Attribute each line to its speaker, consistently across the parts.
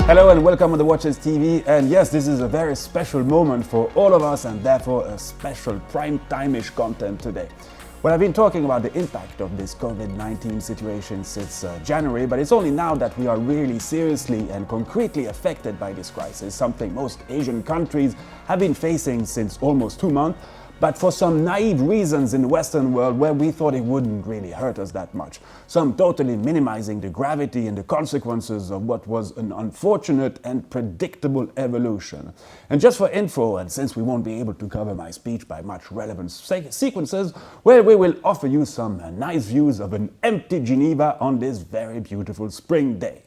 Speaker 1: Hello and welcome on the Watches TV, and yes, this is a very special moment for all of us and therefore a special prime time-ish content today. Well, I've been talking about the impact of this COVID-19 situation since January, but it's only now that we are really seriously and concretely affected by this crisis, something most Asian countries have been facing since almost 2 months, but for some naive reasons in the Western world where we thought it wouldn't really hurt us that much. Some totally minimizing the gravity and the consequences of what was an unfortunate and predictable evolution. And just for info, and since we won't be able to cover my speech by much relevant sequences, well, we will offer you some nice views of an empty Geneva on this very beautiful spring day.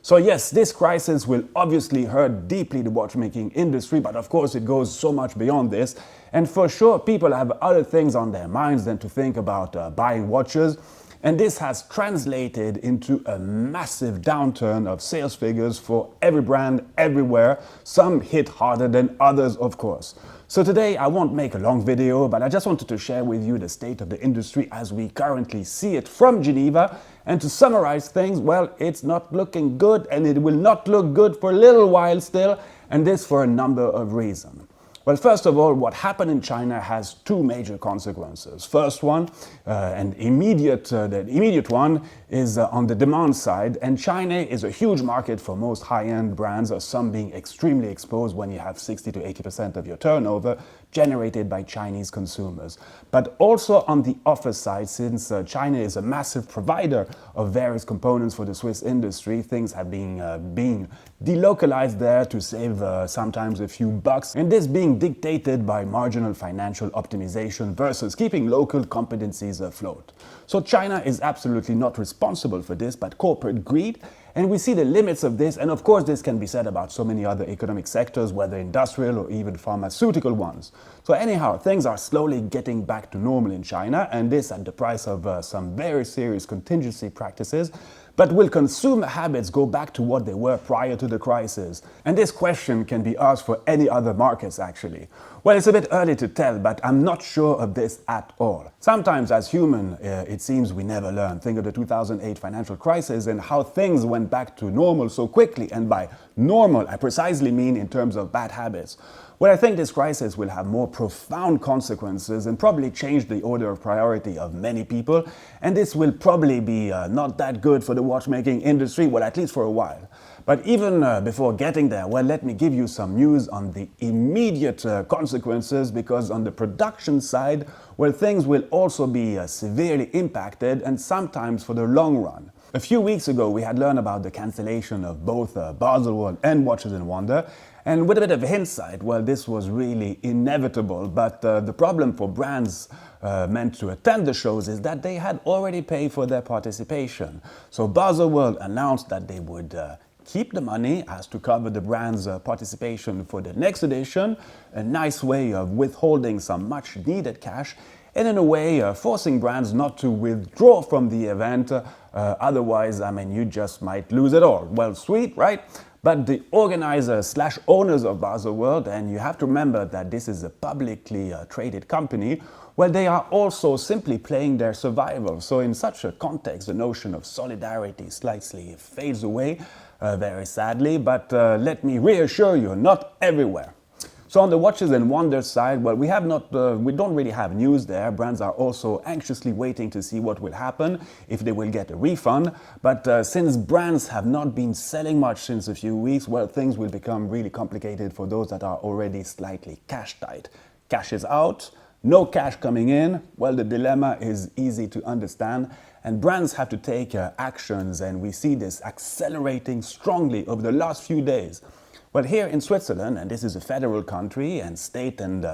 Speaker 1: So yes, this crisis will obviously hurt deeply the watchmaking industry, but of course it goes so much beyond this. And for sure, people have other things on their minds than to think about buying watches. And this has translated into a massive downturn of sales figures for every brand everywhere, some hit harder than others, of course. So today I won't make a long video, but I just wanted to share with you the state of the industry as we currently see it from Geneva. And to summarize things, well, it's not looking good and it will not look good for a little while still, and this for a number of reasons. Well, first of all, what happened in China has two major consequences. First one, the immediate one is on the demand side, and China is a huge market for most high-end brands, some being extremely exposed when you have 60 to 80% of your turnover generated by Chinese consumers. But also on the offer side, since China is a massive provider of various components for the Swiss industry, things have been delocalized there to save sometimes a few bucks, and this being dictated by marginal financial optimization versus keeping local competencies afloat. So China is absolutely not responsible for this, but corporate greed. And we see the limits of this, and of course this can be said about so many other economic sectors, whether industrial or even pharmaceutical ones. So anyhow, things are slowly getting back to normal in China, and this at the price of some very serious contingency practices. But will consumer habits go back to what they were prior to the crisis? And this question can be asked for any other markets actually. Well, it's a bit early to tell, but I'm not sure of this at all. Sometimes as human, it seems we never learn. Think of the 2008 financial crisis and how things went back to normal so quickly. And by normal, I precisely mean in terms of bad habits. Well, I think this crisis will have more profound consequences and probably change the order of priority of many people. And this will probably be not that good for the watchmaking industry, well, at least for a while. But even before getting there, well, let me give you some news on the immediate consequences, because on the production side, well, things will also be severely impacted, and sometimes for the long run. A few weeks ago, we had learned about the cancellation of both Baselworld and Watches and Wonder. And with a bit of hindsight, well, this was really inevitable. But the problem for brands meant to attend the shows is that they had already paid for their participation. So Baselworld announced that they would keep the money as to cover the brand's participation for the next edition, a nice way of withholding some much needed cash, and in a way forcing brands not to withdraw from the event, otherwise, I mean, you just might lose it all. Well, sweet, right? But the organizers/owners of Baselworld, and you have to remember that this is a publicly traded company, well, they are also simply playing their survival. So in such a context, the notion of solidarity slightly fades away, very sadly, but let me reassure you, not everywhere. So on the Watches and Wonders side, well, we don't really have news there. Brands are also anxiously waiting to see what will happen, if they will get a refund. But since brands have not been selling much since a few weeks, well, things will become really complicated for those that are already slightly cash tight. Cash is out, no cash coming in. Well, the dilemma is easy to understand, and brands have to take actions, and we see this accelerating strongly over the last few days. Well, here in Switzerland, and this is a federal country, and state and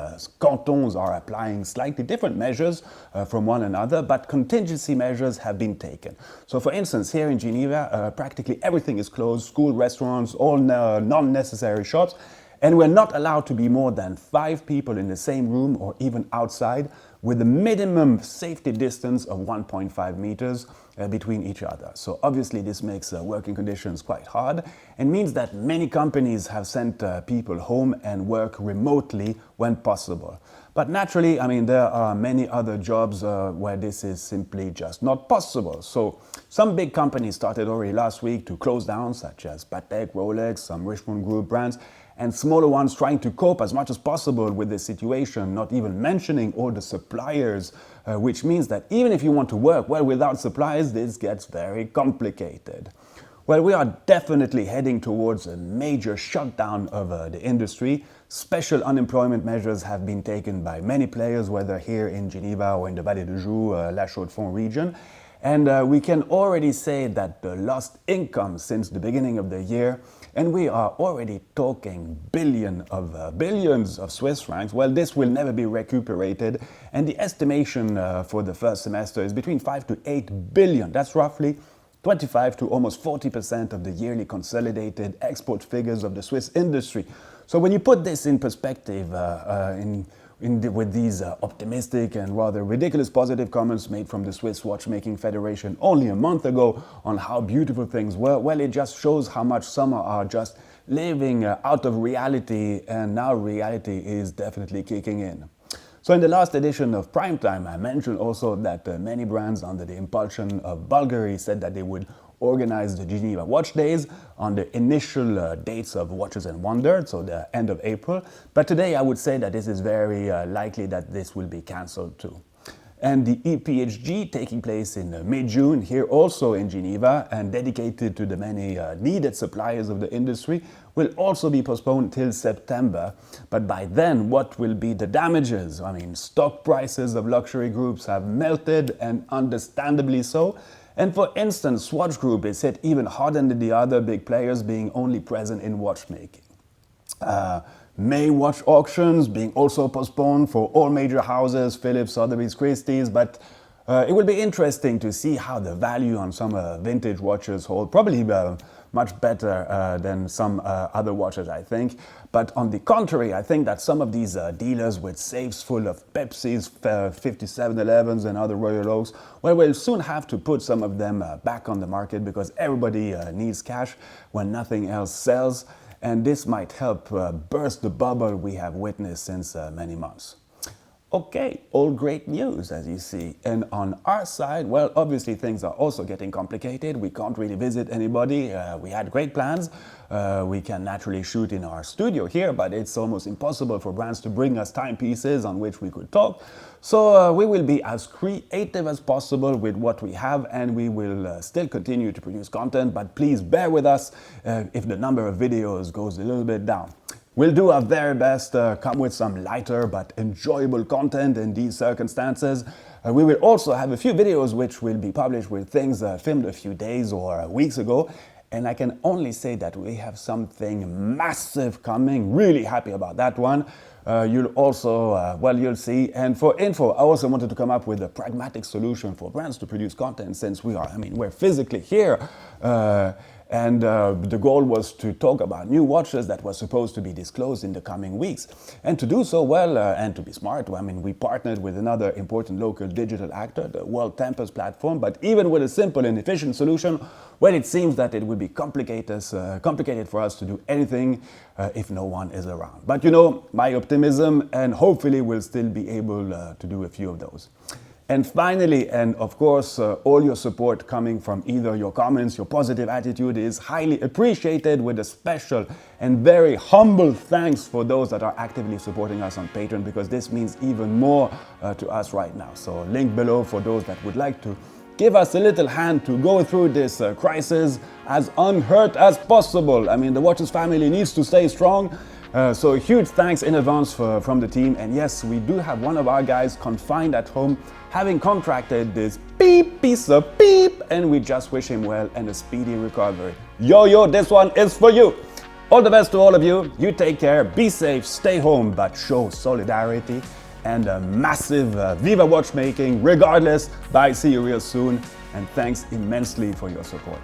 Speaker 1: cantons are applying slightly different measures from one another, but contingency measures have been taken. So for instance, here in Geneva, practically everything is closed: school, restaurants, all non-necessary shops, and we're not allowed to be more than 5 people in the same room or even outside, with a minimum safety distance of 1.5 meters between each other. So obviously this makes working conditions quite hard, and means that many companies have sent people home and work remotely when possible. But naturally, I mean, there are many other jobs where this is simply just not possible. So some big companies started already last week to close down, such as Patek, Rolex, some Richemont Group brands, and smaller ones trying to cope as much as possible with this situation, not even mentioning all the suppliers, which means that even if you want to work well without suppliers, this gets very complicated. Well, we are definitely heading towards a major shutdown of the industry. Special unemployment measures have been taken by many players, whether here in Geneva or in the Vallée de Joux, La Chaux-de-Fonds region. And we can already say that the lost income since the beginning of the year, and we are already talking billions of Swiss francs, well, this will never be recuperated. And the estimation for the first semester is between 5 to 8 billion. That's roughly 25 to almost 40% of the yearly consolidated export figures of the Swiss industry. So when you put this in perspective, with these optimistic and rather ridiculous positive comments made from the Swiss Watchmaking Federation only a month ago on how beautiful things were, well, it just shows how much some are just living out of reality, and now reality is definitely kicking in. So in the last edition of Primetime, I mentioned also that many brands under the impulsion of Bulgari said that they would organize the Geneva Watch Days on the initial dates of Watches and Wonder, so the end of April. But today I would say that this is very likely that this will be cancelled too. And the EPHG, taking place in mid-June, here also in Geneva, and dedicated to the many needed suppliers of the industry, will also be postponed till September. But by then, what will be the damages? I mean, stock prices of luxury groups have melted, and understandably so. And for instance, Swatch Group is hit even harder than the other big players, being only present in watchmaking. May watch auctions being also postponed for all major houses, Philips, Sotheby's, Christie's, but it will be interesting to see how the value on some vintage watches hold. Probably much better than some other watches, I think. But on the contrary, I think that some of these dealers with safes full of Pepsis, 5711s and other Royal Oaks, well, we'll soon have to put some of them back on the market, because everybody needs cash when nothing else sells. And this might help burst the bubble we have witnessed since many months. Okay, all great news, as you see. And on our side, well, obviously things are also getting complicated. We can't really visit anybody. We had great plans. We can naturally shoot in our studio here, but it's almost impossible for brands to bring us timepieces on which we could talk. So we will be as creative as possible with what we have, and we will still continue to produce content, but please bear with us if the number of videos goes a little bit down. We'll do our very best to come with some lighter but enjoyable content in these circumstances. We will also have a few videos which will be published with things filmed a few days or weeks ago. And I can only say that we have something massive coming. Really happy about that one. You'll also, well, you'll see. And for info, I also wanted to come up with a pragmatic solution for brands to produce content, since we're physically here. And the goal was to talk about new watches that were supposed to be disclosed in the coming weeks. And to do so well, and to be smart, I mean, we partnered with another important local digital actor, the World Tempest platform. But even with a simple and efficient solution, well, it seems that it would be complicated for us to do anything if no one is around. But you know, my optimism, and hopefully we'll still be able to do a few of those. And finally, and of course, all your support coming from either your comments, your positive attitude is highly appreciated, with a special and very humble thanks for those that are actively supporting us on Patreon, because this means even more to us right now. So link below for those that would like to give us a little hand to go through this crisis as unhurt as possible. I mean, the Watches family needs to stay strong. So a huge thanks in advance from the team. And yes, we do have one of our guys confined at home, having contracted this piece of beep, and we just wish him well and a speedy recovery. Yo, this one is for you. All the best to all of you. You take care, be safe, stay home, but show solidarity and a massive Viva Watchmaking regardless. Bye, see you real soon, and thanks immensely for your support.